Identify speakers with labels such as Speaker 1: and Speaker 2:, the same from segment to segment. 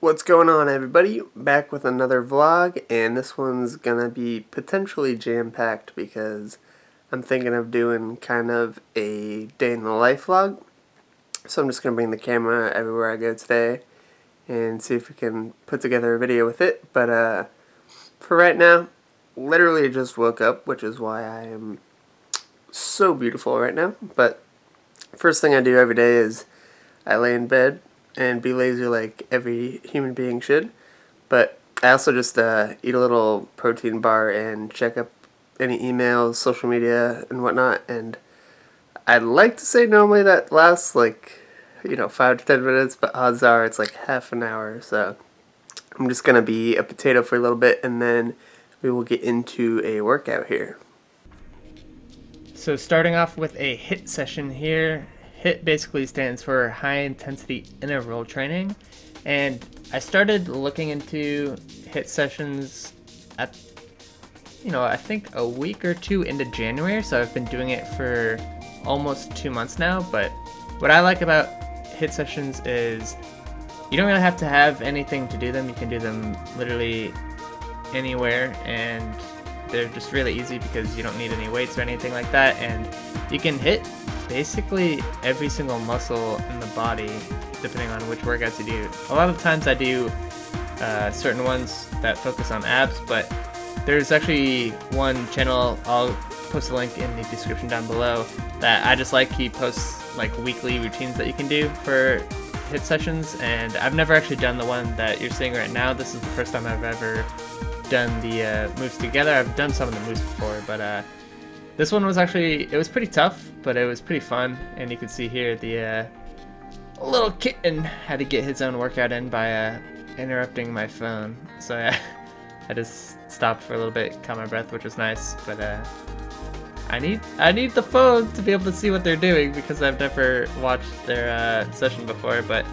Speaker 1: What's going on, everybody? Back with another vlog, and this one's gonna be potentially jam-packed because I'm thinking of doing kind of a day in the life vlog. So I'm just gonna bring the camera everywhere I go today and see if we can put together a video with it. But for right now, literally just woke up, which is why I am so beautiful right now. But first thing I do every day is I lay in bed and be lazy like every human being should. But I also just eat a little protein bar and check up any emails, social media, and whatnot. And I'd like to say normally that lasts like, 5 to 10 minutes, but odds are it's like half an hour. So I'm just going to be a potato for a little bit, and then we will get into a workout here.
Speaker 2: So starting off with a HIIT session here. HIIT basically stands for high intensity interval training, and I started looking into HIIT sessions at I think a week or two into January, so I've been doing it for almost 2 months now. But what I like about HIIT sessions is you don't really have to have anything to do them. You can do them literally anywhere, and they're just really easy because you don't need any weights or anything like that, and you can hit basically every single muscle in the body depending on which workouts you do. A lot of times I do certain ones that focus on abs, but there's actually one channel, I'll post a link in the description down below, that I just like. He posts like weekly routines that you can do for HIIT sessions, and I've never actually done the one that you're seeing right now. This is the first time I've ever done the moves together. I've done some of the moves before, but this one was actually, it was pretty tough, but it was pretty fun. And you can see here the little kitten had to get his own workout in by interrupting my phone. So I just stopped for a little bit, caught my breath, which was nice. But I need the phone to be able to see what they're doing because I've never watched their session before. But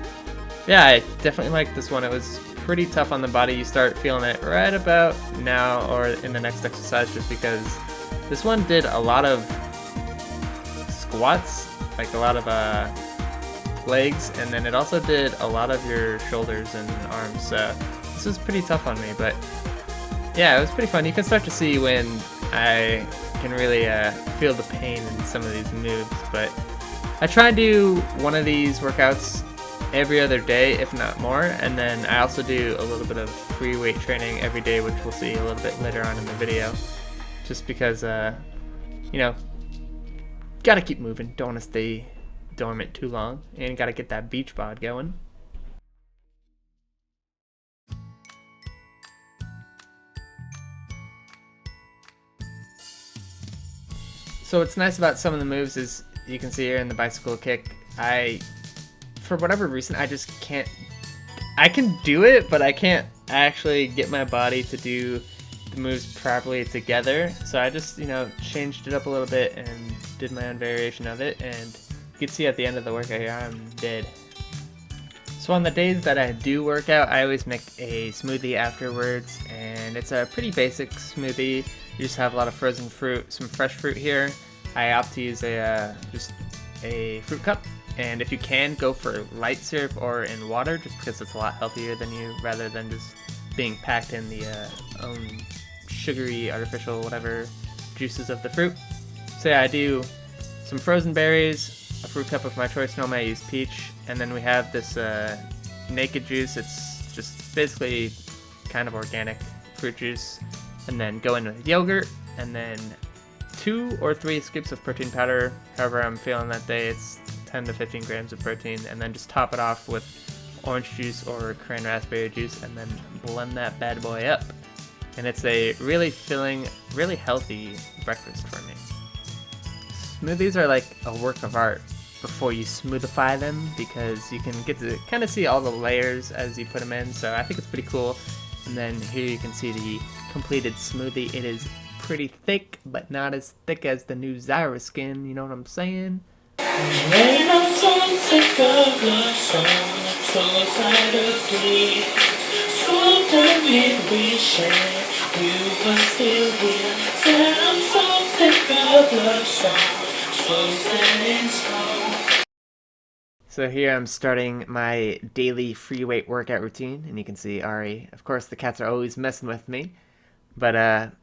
Speaker 2: yeah, I definitely like this one. It was pretty tough on the body. You start feeling it right about now or in the next exercise, just because this one did a lot of squats, like a lot of legs, and then it also did a lot of your shoulders and arms. So this was pretty tough on me, but yeah, it was pretty fun. You can start to see when I can really feel the pain in some of these moves. But I try and do one of these workouts every other day, if not more, and then I also do a little bit of free weight training every day, which we'll see a little bit later on in the video, just because gotta keep moving, don't want to stay dormant too long, and gotta get that beach bod going. So what's nice about some of the moves is you can see here in the bicycle kick, for whatever reason, I just can't. I can do it, but I can't actually get my body to do the moves properly together. So I just, changed it up a little bit and did my own variation of it. And you can see at the end of the workout here, I'm dead. So on the days that I do work out, I always make a smoothie afterwards. And it's a pretty basic smoothie. You just have a lot of frozen fruit, some fresh fruit here. I opt to use just a fruit cup. And if you can, go for light syrup or in water, just because it's a lot healthier than rather than just being packed in the own sugary, artificial, whatever juices of the fruit. So yeah, I do some frozen berries, a fruit cup of my choice. Normally I use peach, and then we have this naked juice. It's just basically kind of organic fruit juice, and then go in with yogurt, and then 2 or 3 scoops of protein powder, however I'm feeling that day. It's 10 to 15 grams of protein, and then just top it off with orange juice or cran raspberry juice, and then blend that bad boy up. And it's a really filling, really healthy breakfast for me. Smoothies are like a work of art before you smoothify them, because you can get to kind of see all the layers as you put them in, so I think it's pretty cool. And then here you can see the completed smoothie. It is pretty thick, but not as thick as the new Zyra skin, you know what I'm saying? When I'm so sick of your song, so tired of me, so done with we share, you are still here. Said I'm so sick of your song, so set in stone. So here I'm starting my daily free weight workout routine, and you can see Ari. Of course, the cats are always messing with me, but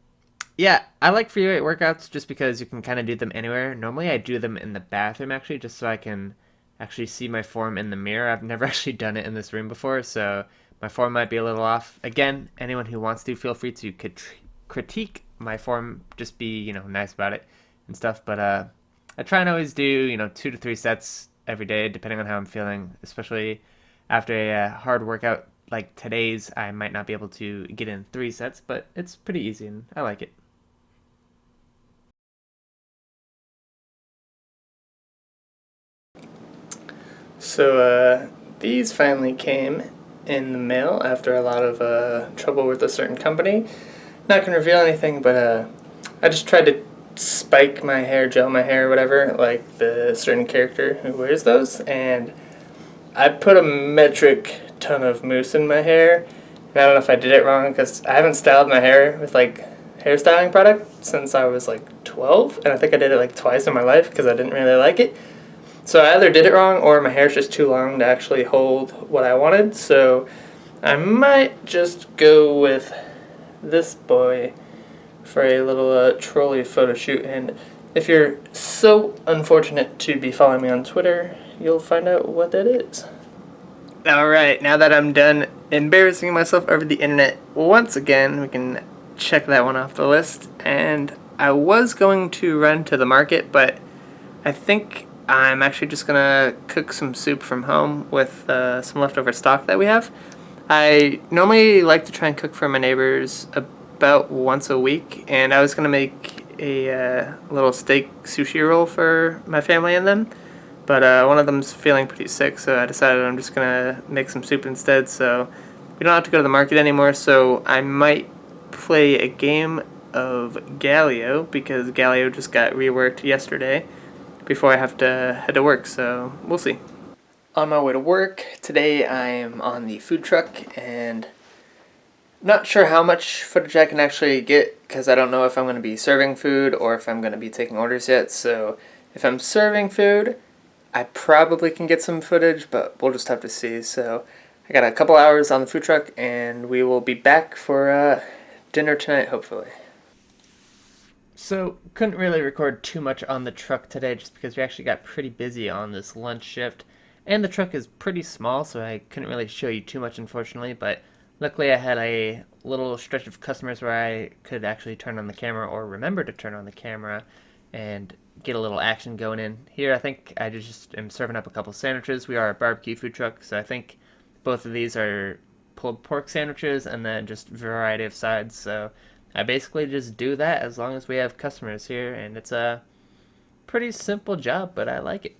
Speaker 2: yeah, I like free weight workouts just because you can kind of do them anywhere. Normally, I do them in the bathroom actually, just so I can actually see my form in the mirror. I've never actually done it in this room before, so my form might be a little off. Again, anyone who wants to, feel free to critique my form. Just be nice about it and stuff. But I try and always do 2 to 3 sets every day, depending on how I'm feeling. Especially after a hard workout like today's, I might not be able to get in 3 sets, but it's pretty easy and I like it.
Speaker 3: So these finally came in the mail after a lot of trouble with a certain company. Not going to reveal anything, but I just tried to spike my hair, gel my hair, whatever, like the certain character who wears those, and I put a metric ton of mousse in my hair. And I don't know if I did it wrong because I haven't styled my hair with like hairstyling product since I was like 12, and I think I did it like twice in my life because I didn't really like it. So I either did it wrong or my hair's just too long to actually hold what I wanted. So I might just go with this boy for a little trolley photo shoot. And if you're so unfortunate to be following me on Twitter, you'll find out what that is. Alright, now that I'm done embarrassing myself over the internet once again, we can check that one off the list. And I was going to run to the market, but I think I'm actually just going to cook some soup from home with some leftover stock that we have. I normally like to try and cook for my neighbors about once a week, and I was going to make a little steak sushi roll for my family and them, but one of them's feeling pretty sick, so I decided I'm just going to make some soup instead, so we don't have to go to the market anymore. So I might play a game of Galio, because Galio just got reworked yesterday, before I have to head to work, so we'll see. On my way to work, today I am on the food truck, and not sure how much footage I can actually get, because I don't know if I'm going to be serving food or if I'm going to be taking orders yet, so if I'm serving food, I probably can get some footage, but we'll just have to see. So I got a couple hours on the food truck, and we will be back for dinner tonight, hopefully.
Speaker 2: So, couldn't really record too much on the truck today just because we actually got pretty busy on this lunch shift. And the truck is pretty small, so I couldn't really show you too much, unfortunately. But luckily, I had a little stretch of customers where I could actually turn on the camera or remember to turn on the camera and get a little action going in. Here, I think I just am serving up a couple sandwiches. We are a barbecue food truck, so I think both of these are pulled pork sandwiches and then just a variety of sides. So I basically just do that as long as we have customers here, and it's a pretty simple job, but I like it.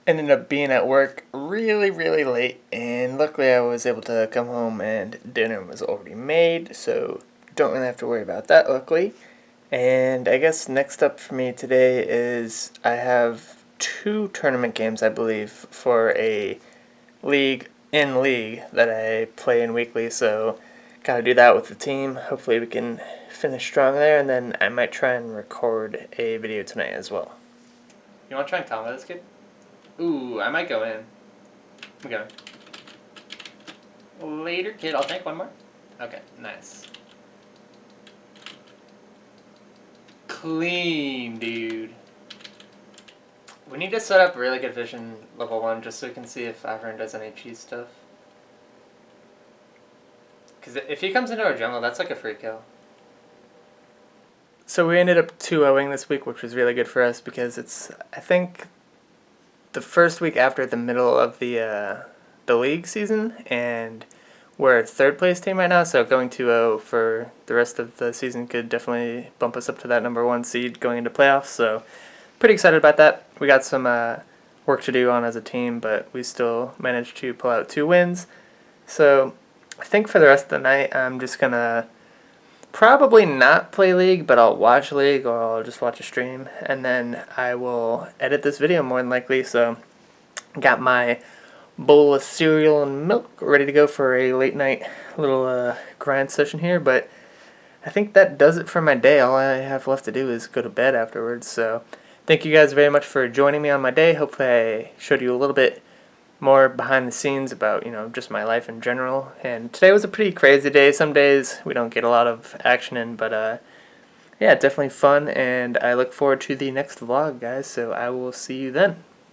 Speaker 3: Ended up being at work really, really late, and luckily I was able to come home and dinner was already made, so don't really have to worry about that, luckily. And I guess next up for me today is I have 2 tournament games, I believe, for a league that I play in weekly, so gotta do that with the team. Hopefully we can finish strong there, and then I might try and record a video tonight as well. You wanna try and combo this kid? Ooh, I might go in. I'm going. Later, kid. I'll take one more. Okay, nice. Clean, dude. We need to set up really good vision level 1 just so we can see if Avern does any cheese stuff. Because if he comes into our jungle, that's like a free kill. So we ended up 2-0ing this week, which was really good for us because it's, I think, the first week after the middle of the league season, and we're a 3rd place team right now, so going 2-0 for the rest of the season could definitely bump us up to that number 1 seed going into playoffs, so pretty excited about that. We got some work to do on as a team, but we still managed to pull out 2 wins. So I think for the rest of the night, I'm just going to probably not play League, but I'll watch League or I'll just watch a stream, and then I will edit this video more than likely. So got my bowl of cereal and milk ready to go for a late night little grind session here, but I think that does it for my day. All I have left to do is go to bed afterwards. So thank you guys very much for joining me on my day. Hopefully I showed you a little bit more behind the scenes about, just my life in general. And today was a pretty crazy day. Some days we don't get a lot of action in, but yeah, definitely fun, and I look forward to the next vlog, guys. So I will see you then.